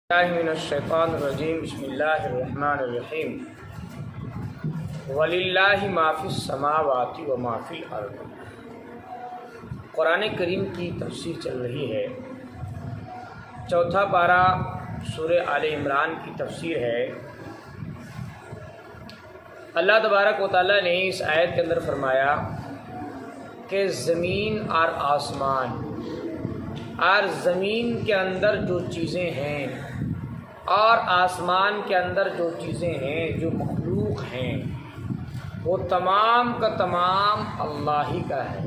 من الشیطان الرجیم بسم اللہ الرحمن الرحیم وَلِلَّهِ مَا فِي السَّمَاوَاتِ وَمَا فِي الْأَرْضِ۔ قرآن کریم کی تفسیر چل رہی ہے، چوتھا پارہ سورہ آل عمران کی تفسیر ہے۔ اللہ تبارک و تعالیٰ نے اس آیت کے اندر فرمایا کہ زمین اور آسمان اور زمین کے اندر جو چیزیں ہیں اور آسمان کے اندر جو چیزیں ہیں، جو مخلوق ہیں، وہ تمام کا تمام اللہ ہی کا ہے،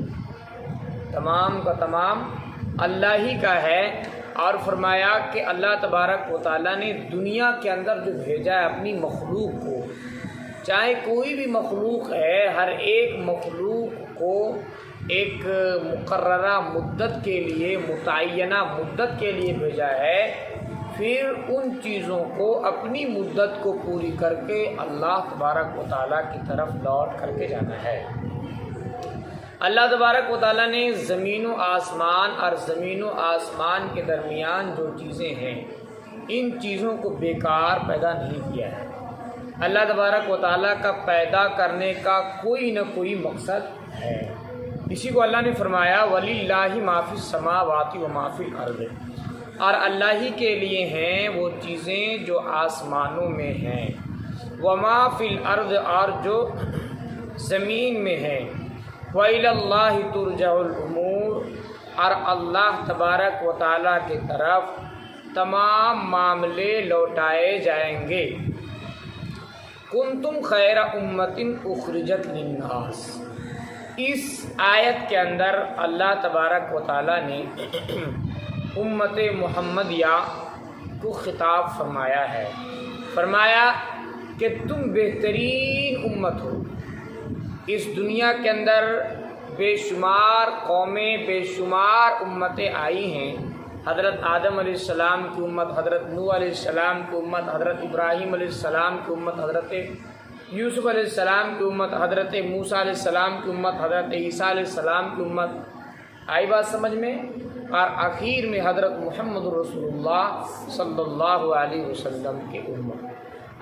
تمام کا تمام اللہ ہی کا ہے۔ اور فرمایا کہ اللہ تبارک و تعالیٰ نے دنیا کے اندر جو بھیجا ہے اپنی مخلوق کو، چاہے کوئی بھی مخلوق ہے، ہر ایک مخلوق کو ایک مقررہ مدت کے لیے، متعینہ مدت کے لیے بھیجا ہے، پھر ان چیزوں کو اپنی مدت کو پوری کر کے اللہ تبارک و تعالیٰ کی طرف لوٹ کر کے جانا ہے۔ اللہ تبارک و تعالیٰ نے زمین و آسمان اور زمین و آسمان کے درمیان جو چیزیں ہیں، ان چیزوں کو بیکار پیدا نہیں کیا ہے۔ اللہ تبارک و تعالیٰ کا پیدا کرنے کا کوئی نہ کوئی مقصد ہے۔ اسی کو اللہ نے فرمایا وَلِلَّهِ مَا فِي السَّمَاوَاتِ وَمَا فِي الْأَرْضِ، اور اللہ ہی کے لیے ہیں وہ چیزیں جو آسمانوں میں ہیں، وَمَا فِي الْأَرْضِ، اور جو زمین میں ہیں، وَإِلَى اللَّهِ تُرْجَعُ الْأُمُورُ، اور اللہ تبارک و تعالیٰ کی طرف تمام معاملے لوٹائے جائیں گے۔ كُنتُمْ خَيْرَ أُمَّةٍ أُخْرِجَتْ لِلنَّاسِ، اس آیت کے اندر اللہ تبارک و تعالیٰ نے امت محمدیہ کو خطاب فرمایا ہے، فرمایا کہ تم بہترین امت ہو۔ اس دنیا کے اندر بے شمار قومیں، بے شمار امتیں آئی ہیں۔ حضرت آدم علیہ السلام کی امت، حضرت نوح علیہ السلام کی امت، حضرت ابراہیم علیہ السلام کی امت، حضرت یوسف علیہ السلام کی امت، حضرت موسیٰ علیہ السلام کی امت، حضرت عیسیٰ علیہ السلام کی امت، آئی بات سمجھ میں؟ اور آخر میں حضرت محمد رسول اللہ صلی اللہ علیہ وسلم کی امت۔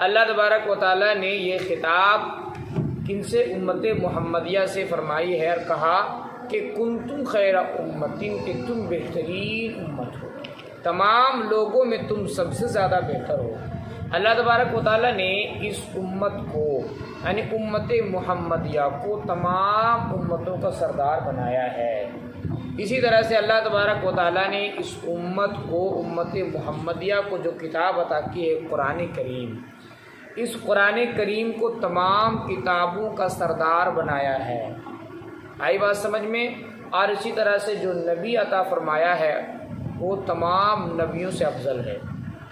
اللہ تبارک و تعالیٰ نے یہ خطاب کن سے؟ امت محمدیہ سے فرمائی ہے، اور کہا کہ کنتم خیر امتین، کہ تم بہترین امت ہو، تمام لوگوں میں تم سب سے زیادہ بہتر ہو۔ اللہ تبارک و تعالیٰ نے اس امت کو، یعنی امت محمدیہ کو، تمام امتوں کا سردار بنایا ہے۔ اسی طرح سے اللہ تبارک و تعالیٰ نے اس امت کو، امت محمدیہ کو جو کتاب عطا کی ہے قرآن کریم، اس قرآن کریم کو تمام کتابوں کا سردار بنایا ہے۔ آئی بات سمجھ میں؟ اور اسی طرح سے جو نبی عطا فرمایا ہے وہ تمام نبیوں سے افضل ہے۔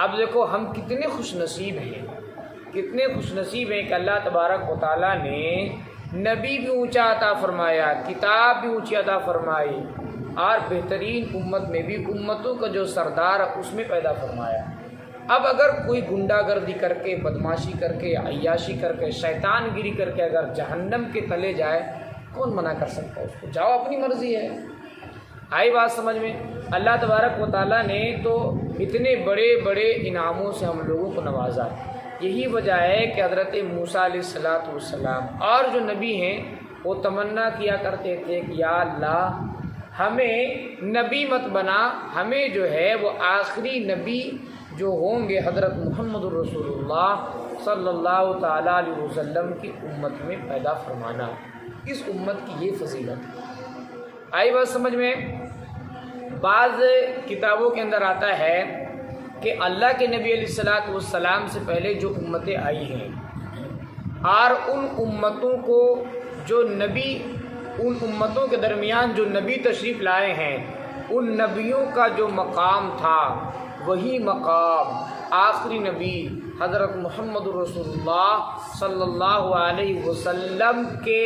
اب دیکھو ہم کتنے خوش نصیب ہیں، کتنے خوش نصیب ہیں کہ اللہ تبارک و تعالیٰ نے نبی بھی اونچا عطا فرمایا، کتاب بھی اونچی عطا فرمائی، اور بہترین امت میں بھی امتوں کا جو سردار ہے اس میں پیدا فرمایا۔ اب اگر کوئی گنڈا گردی کر کے، بدماشی کر کے، عیاشی کر کے، شیطان گیری کر کے اگر جہنم کے تلے جائے، کون منع کر سکتا ہے اس کو؟ جاؤ، اپنی مرضی ہے۔ آئی بات سمجھ میں؟ اللہ تبارک و تعالیٰ نے تو اتنے بڑے بڑے انعاموں سے ہم لوگوں کو نوازا۔ یہی وجہ ہے کہ حضرت موسیٰ علیہ السلام اور جو نبی ہیں وہ تمنا کیا کرتے تھے کہ یا اللہ ہمیں نبی مت بنا، ہمیں جو ہے وہ آخری نبی جو ہوں گے حضرت محمد رسول اللہ صلی اللہ تعالیٰ علیہ وسلم کی امت میں پیدا فرمانا۔ اس امت کی یہ فضیلت ہے۔ آئی بات سمجھ میں؟ بعض کتابوں کے اندر آتا ہے کہ اللہ کے نبی علیہ السلام سے پہلے جو امتیں آئی ہیں، اور ان امتوں کو جو نبی، ان امتوں کے درمیان جو نبی تشریف لائے ہیں، ان نبیوں کا جو مقام تھا وہی مقام آخری نبی حضرت محمد رسول اللہ صلی اللہ علیہ وسلم کے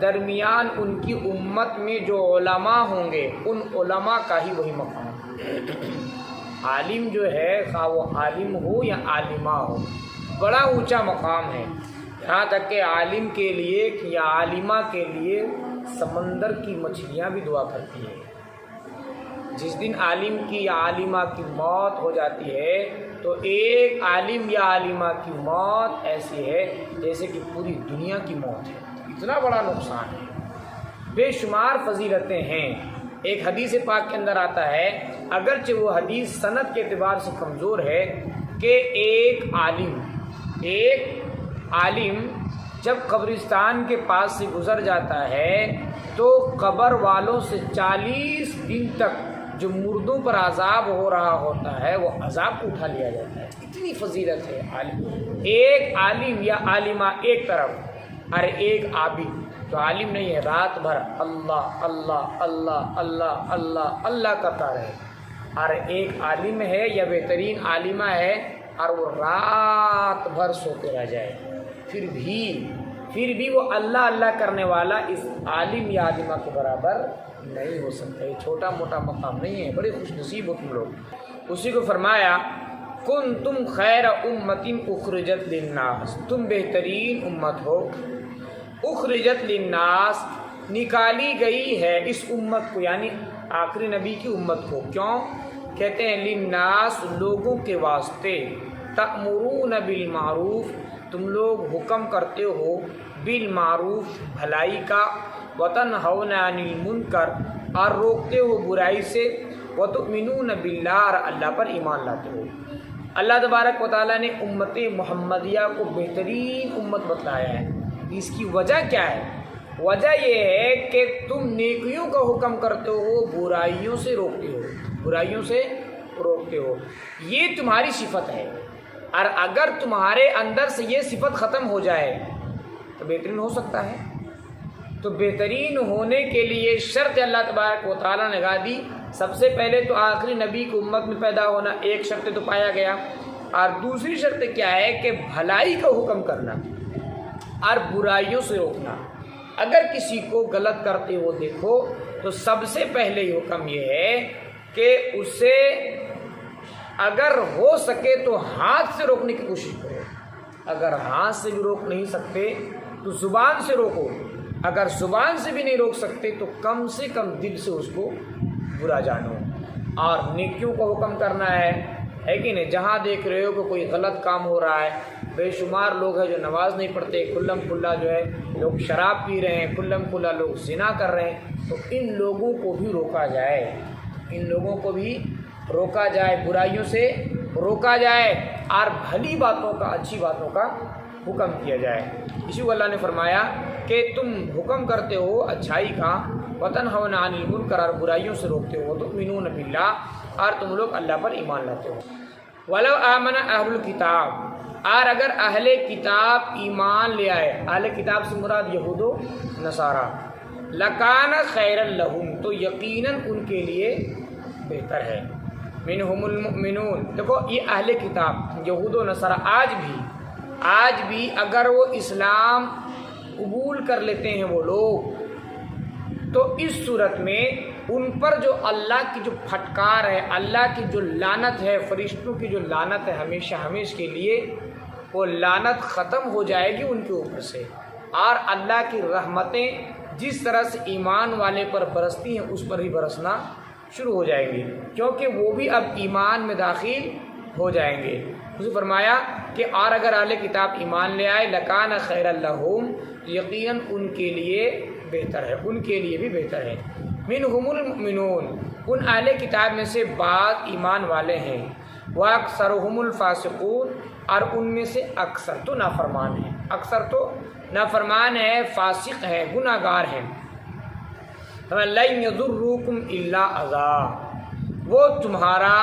درمیان ان کی امت میں جو علماء ہوں گے، ان علماء کا ہی وہی مقام۔ عالم جو ہے، خواہ وہ عالم ہو یا عالمہ ہو، بڑا اونچا مقام ہے۔ یہاں تک کہ عالم کے لیے یا عالمہ کے لیے سمندر کی مچھلیاں بھی دعا کرتی ہیں۔ جس دن عالم کی یا عالمہ کی موت ہو جاتی ہے تو ایک عالم یا عالمہ کی موت ایسی ہے جیسے کہ پوری دنیا کی موت ہے. اتنا بڑا نقصان ہے. بے شمار فضیلتیں ہیں. ایک حدیث پاک کے اندر آتا ہے، اگرچہ وہ حدیث سند کے اعتبار سے کمزور ہے، کہ ایک عالم جب قبرستان کے پاس سے گزر جاتا ہے تو قبر والوں سے 40 دن تک جو مردوں پر عذاب ہو رہا ہوتا ہے وہ عذاب کو اٹھا لیا جاتا ہے. اتنی فضیلت ہے عالم. ایک عالم یا عالمہ ایک طرف، اور ایک عابد جو عالم نہیں ہے، رات بھر اللہ اللہ اللہ اللہ اللہ اللہ کرتا رہے، اور ایک عالم ہے یا بہترین عالمہ ہے اور وہ رات بھر سوتے رہ جائے، پھر بھی وہ اللہ اللہ کرنے والا اس عالم یا عالمہ کے برابر نہیں ہو سکتا. یہ چھوٹا موٹا مقام نہیں ہے، بڑے خوش نصیب ہو تم لوگ. اسی کو فرمایا کنتم خیر امت اخرجت للناس، تم بہترین امت ہو. اخرجت للناس، نکالی گئی ہے اس امت کو، یعنی آخری نبی کی امت کو. کیوں کہتے ہیں للناس، لوگوں کے واسطے. تأمرون بالمعروف، تم لوگ حکم کرتے ہو بالمعروف بھلائی کا، وتنہون عن المنکر، اور روکتے ہو برائی سے، وتؤمنون باللہ، اور اللہ پر ایمان لاتے ہو. اللہ تبارک و تعالیٰ نے امت محمدیہ کو بہترین امت بتلایا ہے. اس کی وجہ کیا ہے؟ وجہ یہ ہے کہ تم نیکیوں کا حکم کرتے ہو، برائیوں سے روکتے ہو. یہ تمہاری صفت ہے، اور اگر تمہارے اندر سے یہ صفت ختم ہو جائے تو بہترین ہو سکتا ہے. تو بہترین ہونے کے لیے شرط اللہ تبارک و تعالیٰ نے لگا دی. سب سے پہلے تو آخری نبی کی امت میں پیدا ہونا ایک شرط تو پایا گیا، اور دوسری شرط کیا ہے کہ بھلائی کا حکم کرنا اور برائیوں سے روکنا. اگر کسی کو غلط کرتے ہو دیکھو تو سب سے پہلے حکم یہ ہے کہ اسے اگر ہو سکے تو ہاتھ سے روکنے کی کوشش کرو. اگر ہاتھ سے بھی روک نہیں سکتے تو زبان سے روکو. اگر زبان سے بھی نہیں روک سکتے تو کم سے کم دل سے اس کو برا جانو. اور نیکیوں کو حکم کرنا ہے کہ نہیں. جہاں دیکھ رہے ہو کہ کوئی غلط کام ہو رہا ہے، بے شمار لوگ ہیں جو نماز نہیں پڑھتے، کھلم کھلا جو ہے لوگ شراب پی رہے ہیں، کھلم کھلا لوگ زنا کر رہے ہیں، تو ان لوگوں کو بھی روکا جائے، برائیوں سے روکا جائے، اور بھلی باتوں کا، اچھی باتوں کا حکم کیا جائے. اسی کو اللہ نے فرمایا کہ تم حکم کرتے ہو اچھائی کا، وتنہون عن المنکر، اور برائیوں سے روکتے ہو، تؤمنون باللہ، اور تم لوگ اللہ پر ایمان لاتے ہو. ولو آمن اہل الکتاب، اور اگر اہل کتاب ایمان لے آئے، اہل کتاب سے مراد یہود و نصارہ، لکان خیرا لہم، تو یقیناً ان کے لیے بہتر ہے. منہم المؤمنون، دیکھو یہ اہل کتاب یہود و نصارہ آج بھی اگر وہ اسلام قبول کر لیتے ہیں وہ لوگ، تو اس صورت میں ان پر جو اللہ کی جو پھٹکار ہے، اللہ کی جو لعنت ہے، فرشتوں کی جو لعنت ہے ہمیشہ کے لیے، وہ لعنت ختم ہو جائے گی ان کے اوپر سے، اور اللہ کی رحمتیں جس طرح سے ایمان والے پر برستی ہیں اس پر ہی برسنا شروع ہو جائیں گی، کیونکہ وہ بھی اب ایمان میں داخل ہو جائیں گے. اسے فرمایا کہ اور اگر اہل کتاب ایمان لے آئے، لکان خیر لہم، یقیناً ان کے لیے بہتر ہے، ان کے لیے بھی بہتر ہے. منہم المؤمنون، ان اہل کتاب میں سے بعض ایمان والے ہیں، واکثرہم الفاسقون، اور ان میں سے اکثر تو نافرمان ہیں. اکثر تو نافرمان ہے، فاسق ہے، گناہ گار ہیں. لن یضرکم الا اذی، وہ تمہارا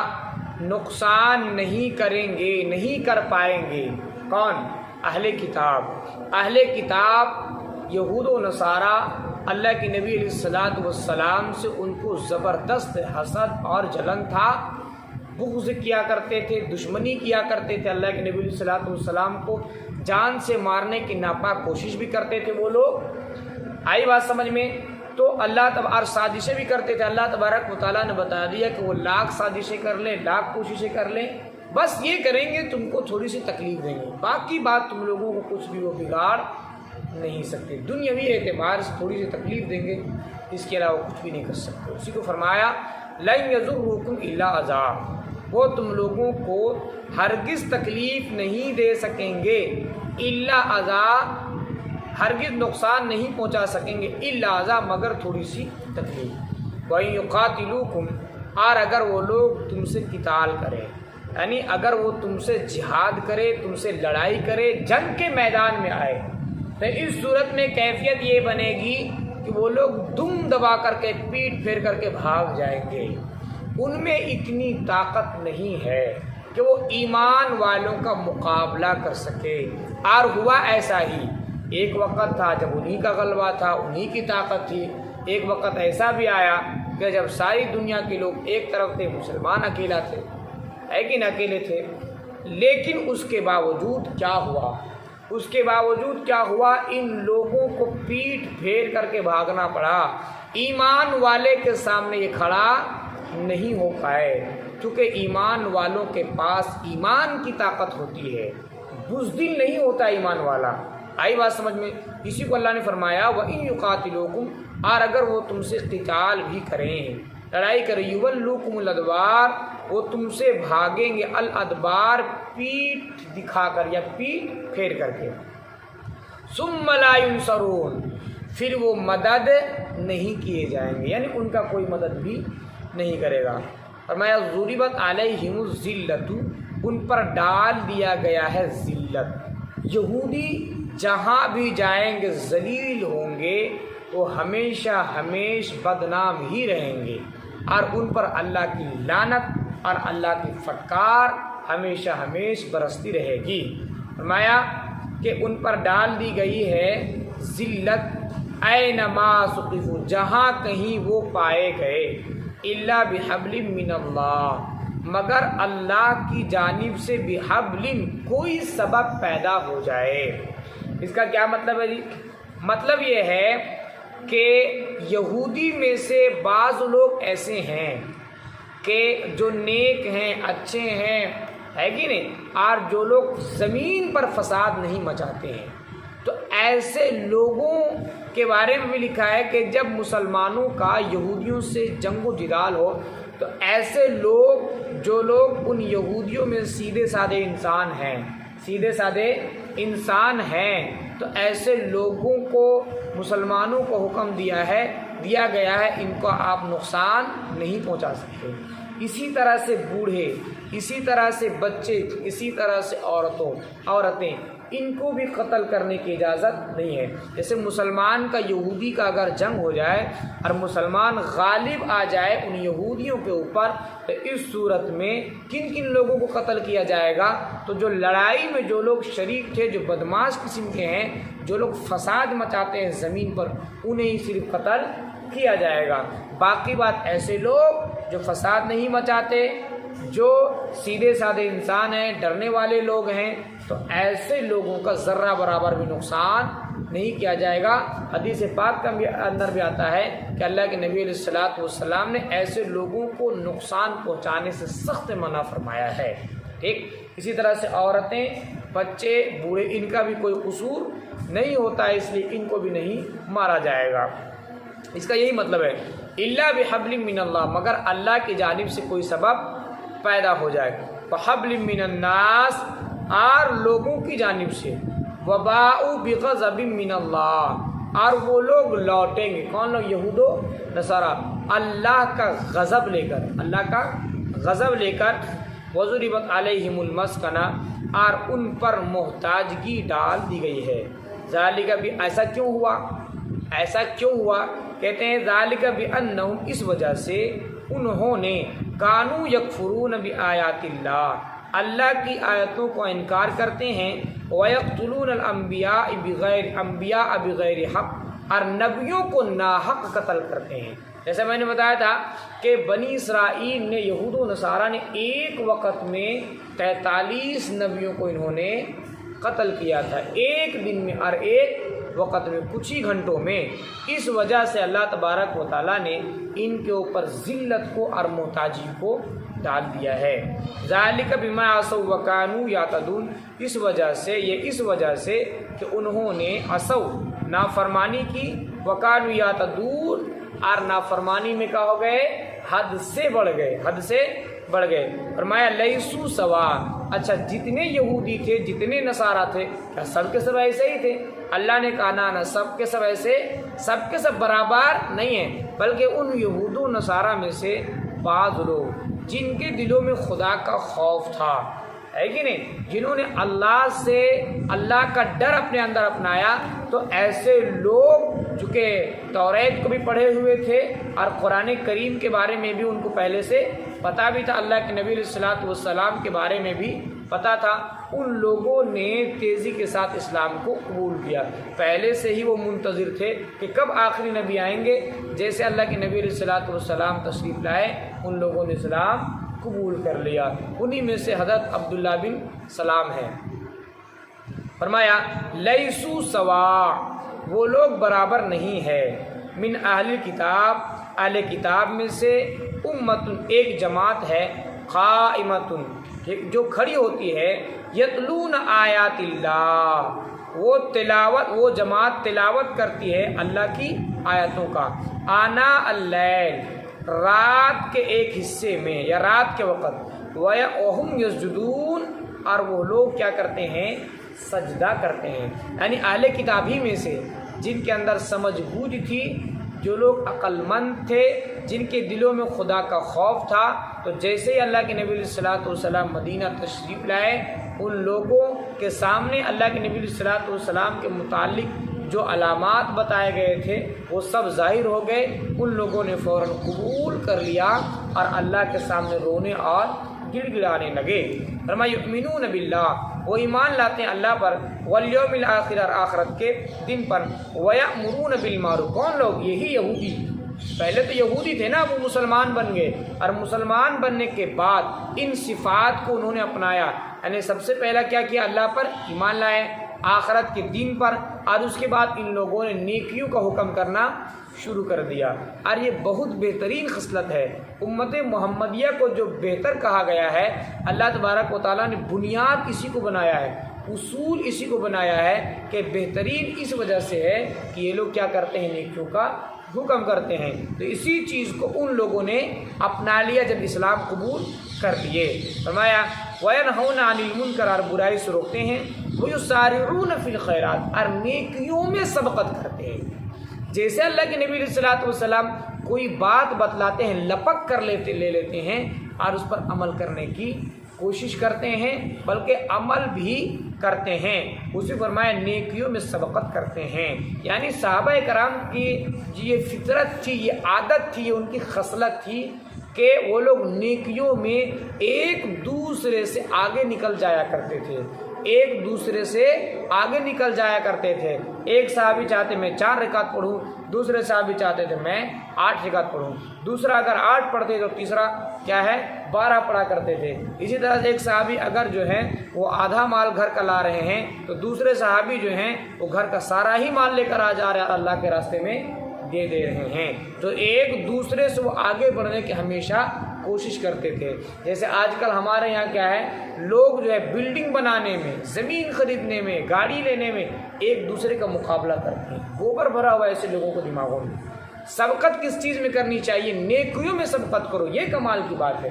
نقصان نہیں کریں گے، نہیں کر پائیں گے. کون؟ اہل کتاب. اہل کتاب یہود و نصارہ اللہ کے نبی علیہ الصلاۃ والسلام سے ان کو زبردست حسد اور جلن تھا، بغض کیا کرتے تھے، دشمنی کیا کرتے تھے. اللہ کے نبی علیہ الصلاۃ والسلام کو جان سے مارنے کی ناپاک کوشش بھی کرتے تھے وہ لوگ. آئی بات سمجھ میں؟ تو اللہ اور سازشیں بھی کرتے تھے. اللہ تبارک و تعالیٰ نے بتا دیا کہ وہ لاکھ سازشیں کر لیں، لاکھ کوششیں کر لیں، بس یہ کریں گے تم کو تھوڑی سی تکلیف دیں گے، باقی بات تم لوگوں کو کچھ بھی وہ بگاڑ نہیں سکتے. دنیاوی اعتبار سے تھوڑی سی تکلیف دیں گے، اس کے علاوہ کچھ بھی نہیں کر سکتے. اسی کو فرمایا لن یضرکم الا اذا، وہ تم لوگوں کو ہرگز تکلیف نہیں دے سکیں گے، الا اذا، ہرگز نقصان نہیں پہنچا سکیں گے، الا اذا، مگر تھوڑی سی تکلیف۔ وَإِن يُقَاتِلُوكُمْ، اور اگر وہ لوگ تم سے قتال کرے، یعنی اگر وہ تم سے جہاد کرے، تم سے لڑائی کرے، جنگ کے میدان میں آئے، تو اس صورت میں کیفیت یہ بنے گی کہ وہ لوگ دم دبا کر کے، پیٹ پھیر کر کے بھاگ جائیں گے۔ ان میں اتنی طاقت نہیں ہے کہ وہ ایمان والوں کا مقابلہ کر سکے۔ اور ہوا ایسا ہی، ایک وقت تھا جب انہی کا غلبہ تھا، انہی کی طاقت تھی، ایک وقت ایسا بھی آیا کہ جب ساری دنیا کے لوگ ایک طرف تھے، مسلمان اکیلا تھے، لیکن اکیلے تھے، لیکن اس کے باوجود کیا ہوا؟ اس کے باوجود کیا ہوا؟ ان لوگوں کو پیٹ پھیر کر کے بھاگنا پڑا، ایمان والے کے سامنے یہ کھڑا نہیں ہو پائے، کیونکہ ایمان والوں کے پاس ایمان کی طاقت ہوتی ہے، بزدل نہیں ہوتا ایمان والا۔ آئی بات سمجھ میں؟ اسی کو اللہ نے فرمایا وَإِن يُقَاتِلُوكُمْ، اور اگر وہ تم سے قتال بھی کریں، لڑائی کریں، يُوَلُّوكُمُ الْأَدْبَارَ، وہ تم سے بھاگیں گے، الادبار، پیٹ دکھا کر یا پیٹ پھیر کر کے، ثُمَّ لَا يُنصَرُونَ، پھر وہ مدد نہیں کیے جائیں گے، یعنی ان کا کوئی مدد بھی نہیں کرے گا۔ فرمایا ضُرِبَتْ عَلَيْهِمُ الذِّلَّةُ، ان پر ڈال دیا گیا ہے ذلت۔ یہودی جہاں بھی جائیں گے ذلیل ہوں گے، وہ ہمیشہ بدنام ہی رہیں گے، اور ان پر اللہ کی لعنت اور اللہ کی فٹکار ہمیشہ برستی رہے گی۔ فرمایا کہ ان پر ڈال دی گئی ہے ذلت، اینما ثقفوا، جہاں کہیں وہ پائے گئے، الا بحبل من اللہ، مگر اللہ کی جانب سے بحبل، کوئی سبب پیدا ہو جائے۔ اس کا کیا مطلب ہے جی؟ مطلب یہ ہے کہ یہودی میں سے بعض لوگ ایسے ہیں کہ جو نیک ہیں، اچھے ہیں، ہے کہ نہیں، اور جو لوگ زمین پر فساد نہیں مچاتے ہیں، تو ایسے لوگوں کے بارے میں بھی لکھا ہے کہ جب مسلمانوں کا یہودیوں سے جنگ و جدال ہو، تو ایسے لوگ، جو لوگ ان یہودیوں میں سیدھے سادے انسان ہیں، تو ایسے لوگوں کو مسلمانوں کو حکم دیا گیا ہے ان کو آپ نقصان نہیں پہنچا سکتے۔ اسی طرح سے بوڑھے، اسی طرح سے بچے، اسی طرح سے عورتیں، ان کو بھی قتل کرنے کی اجازت نہیں ہے۔ جیسے مسلمان کا یہودی کا اگر جنگ ہو جائے اور مسلمان غالب آ جائے ان یہودیوں کے اوپر، تو اس صورت میں کن کن لوگوں کو قتل کیا جائے گا؟ تو جو لڑائی میں جو لوگ شریک تھے، جو بدماش قسم کے ہیں، جو لوگ فساد مچاتے ہیں زمین پر، انہیں ہی صرف قتل کیا جائے گا۔ باقی بات ایسے لوگ جو فساد نہیں مچاتے، جو سیدھے سادے انسان ہیں، ڈرنے والے لوگ ہیں، تو ایسے لوگوں کا ذرہ برابر بھی نقصان نہیں کیا جائے گا۔ حدیث پاک کے اندر بھی آتا ہے کہ اللہ کے نبی علیہ الصلوۃ والسلام نے ایسے لوگوں کو نقصان پہنچانے سے سخت منع فرمایا ہے۔ ٹھیک، اسی طرح سے عورتیں، بچے، بوڑھے، ان کا بھی کوئی قصور نہیں ہوتا ہے، اس لیے ان کو بھی نہیں مارا جائے گا۔ اس کا یہی مطلب ہے الا بحبل من اللہ، مگر اللہ کی جانب سے کوئی سبب پیدا ہو جائے، بحبل من الناس، اور لوگوں کی جانب سے، وباء بغضب من اللہ، اور وہ لوگ لوٹیں گے، کون لوگ؟ یہود و نصارہ، اللہ کا غضب لے کر، وضربت علیہم المسکنہ، اور ان پر محتاجگی ڈال دی گئی ہے۔ ذالک بھی، ایسا کیوں ہوا؟ کہتے ہیں ذالک بانہم، اس وجہ سے انہوں نے، کانوا یکفرون بآیات اللہ کی آیتوں کو انکار کرتے ہیں، وَيَقْتُلُونَ الْأَنْبِيَاءَ بِغَيْرِ حق، اور نبیوں کو ناحق قتل کرتے ہیں۔ جیسے میں نے بتایا تھا کہ بنی اسرائیل نے، یہود و نصارہ نے، ایک وقت میں 43 نبیوں کو انہوں نے قتل کیا تھا، ایک دن میں اور ایک وقت میں، کچھ ہی گھنٹوں میں۔ اس وجہ سے اللہ تبارک و تعالیٰ نے ان کے اوپر ذلت کو اور محتاجی کو ڈال دیا ہے۔ ذالک بما عصوا وکانوا یعتدون، اس وجہ سے کہ انہوں نے عصوا، نافرمانی کی، وکانوا یعتدون، اور نافرمانی میں کیا ہو گئے؟ حد سے بڑھ گئے فرمایا لیسو سوا، اچھا جتنے یہودی تھے جتنے نصارہ تھے کیا سب کے سب ایسے ہی تھے؟ اللہ نے کہا نا سب کے سب ایسے، سب کے سب برابر نہیں ہیں، بلکہ ان یہود و نصارہ میں سے بعض لوگ جن کے دلوں میں خدا کا خوف تھا، ہے کہ نہیں، جنہوں نے اللہ کا ڈر اپنے اندر اپنایا، تو ایسے لوگ جو کہ توریت کو بھی پڑھے ہوئے تھے اور قرآن کریم کے بارے میں بھی ان کو پہلے سے پتہ بھی تھا، اللہ کے نبی علیہ الصلوۃ والسلام کے بارے میں بھی پتہ تھا، ان لوگوں نے تیزی کے ساتھ اسلام کو قبول کیا۔ پہلے سے ہی وہ منتظر تھے کہ کب آخری نبی آئیں گے۔ جیسے اللہ کے نبی علیہ الصلوۃ والسلام تشریف لائے، ان لوگوں نے اسلام قبول کر لیا، انہی میں سے حضرت عبداللہ بن سلام ہے۔ فرمایا لیسو سوا، وہ لوگ برابر نہیں ہے، من اہل کتاب، اہل کتاب میں سے امت، ایک جماعت ہے، قائمۃ، جو کھڑی ہوتی ہے، یتلون آیات اللہ، وہ جماعت تلاوت کرتی ہے اللہ کی آیتوں کا، آناء اللیل، رات کے ایک حصے میں یا رات کے وقت، وَهُمْ یسجدون، اور وہ لوگ کیا کرتے ہیں؟ سجدہ کرتے ہیں۔ یعنی اہل کتاب ہی میں سے جن کے اندر سمجھ بوجھ تھی، جو لوگ عقل مند تھے، جن کے دلوں میں خدا کا خوف تھا، تو جیسے ہی اللہ کے نبی علیہ الصلوۃ والسلام مدینہ تشریف لائے، ان لوگوں کے سامنے اللہ کے نبی علیہ الصلوۃ والسلام کے متعلق جو علامات بتائے گئے تھے وہ سب ظاہر ہو گئے، ان لوگوں نے فوراً قبول کر لیا اور اللہ کے سامنے رونے اور گڑ گڑانے لگے۔ فرمایا یؤمنون باللہ، وہ ایمان لاتے ہیں اللہ پر، والیوم الآخر، اور آخرت کے دن پر، ویأمرون بالمعروف، کون لوگ؟ یہی یہودی، پہلے تو یہودی تھے نا، وہ مسلمان بن گئے، اور مسلمان بننے کے بعد ان صفات کو انہوں نے اپنایا، یعنی سب سے پہلا کیا کیا؟ اللہ پر ایمان لائے، آخرت کے دن پر، اور اس کے بعد ان لوگوں نے نیکیوں کا حکم کرنا شروع کر دیا۔ اور یہ بہت بہترین خصلت ہے، امت محمدیہ کو جو بہتر کہا گیا ہے، اللہ تبارک و تعالیٰ نے بنیاد اسی کو بنایا ہے، اصول اسی کو بنایا ہے کہ بہترین اس وجہ سے ہے کہ یہ لوگ کیا کرتے ہیں؟ نیکیوں کا حکم کرتے ہیں۔ تو اسی چیز کو ان لوگوں نے اپنا لیا جب اسلام قبول کر لیے۔ فرمایا وَيَنْهَوْنَ عَنِ الْمُنْكَرِ، اور برائی سے روکتے ہیں، وَيُسَارِعُونَ فِي الْخَيْرَاتِ، اور نیکیوں میں سبقت کرتے ہیں۔ جیسے اللہ کے نبی علیہ الصلوۃ والسلام کوئی بات بتلاتے ہیں، لپک کر لے لیتے ہیں اور اس پر عمل کرنے کی کوشش کرتے ہیں، بلکہ عمل بھی کرتے ہیں۔ اسی فرمایا نیکیوں میں سبقت کرتے ہیں، یعنی صحابہ کرام کی یہ فطرت تھی، یہ عادت تھی، یہ ان کی خصلت تھی کہ وہ لوگ نیکیوں میں ایک دوسرے سے آگے نکل جایا کرتے تھے، ایک دوسرے سے آگے نکل جایا کرتے تھے۔ ایک صحابی چاہتے میں 4 رکعت پڑھوں، دوسرے صحابی چاہتے تھے میں 8 رکعت پڑھوں، دوسرا اگر 8 پڑھتے تو تیسرا کیا ہے 12 پڑھا کرتے تھے۔ اسی طرح سے ایک صحابی اگر جو ہے وہ آدھا مال گھر کا لا رہے ہیں تو دوسرے صحابی جو ہیں وہ گھر کا سارا ہی مال لے کر آ جا رہے ہیں، اللہ کے راستے میں دے رہے ہیں۔ تو ایک دوسرے سے وہ آگے بڑھنے کی ہمیشہ کوشش کرتے تھے۔ جیسے آج کل ہمارے یہاں کیا ہے، لوگ جو ہے بلڈنگ بنانے میں، زمین خریدنے میں، گاڑی لینے میں ایک دوسرے کا مقابلہ کرتے ہیں۔ گوبر بھرا ہوا ایسے لوگوں کو دماغوں میں۔ سبقت کس چیز میں کرنی چاہیے؟ نیکیوں میں سبقت کرو، یہ کمال کی بات ہے۔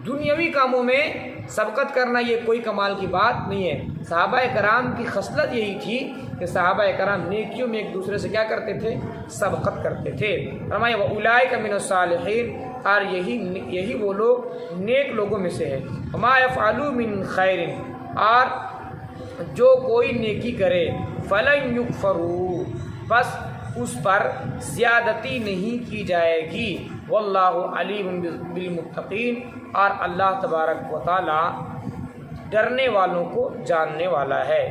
دنیاوی کاموں میں سبقت کرنا یہ کوئی کمال کی بات نہیں ہے۔ صحابہ کرام کی خصلت یہی تھی کہ صحابہ کرام نیکیوں میں ایک دوسرے سے کیا کرتے تھے؟ سبقت کرتے تھے۔ فرمایا وَأُولَٰئِکَ مِنَ الصَّالِحِینَ، اور یہی وہ لوگ نیک لوگوں میں سے ہے۔ وَمَا يَفْعَلُوا مِنْ خَيْرٍ، اور جو کوئی نیکی کرے، فَلَنْ يُكْفَرُوا، بس اس پر زیادتی نہیں کی جائے گی۔ وَاللَّهُ عَلِيمٌ بِالْمُتَّقِينَ، اور اللہ تبارک و تعالی ڈرنے والوں کو جاننے والا ہے۔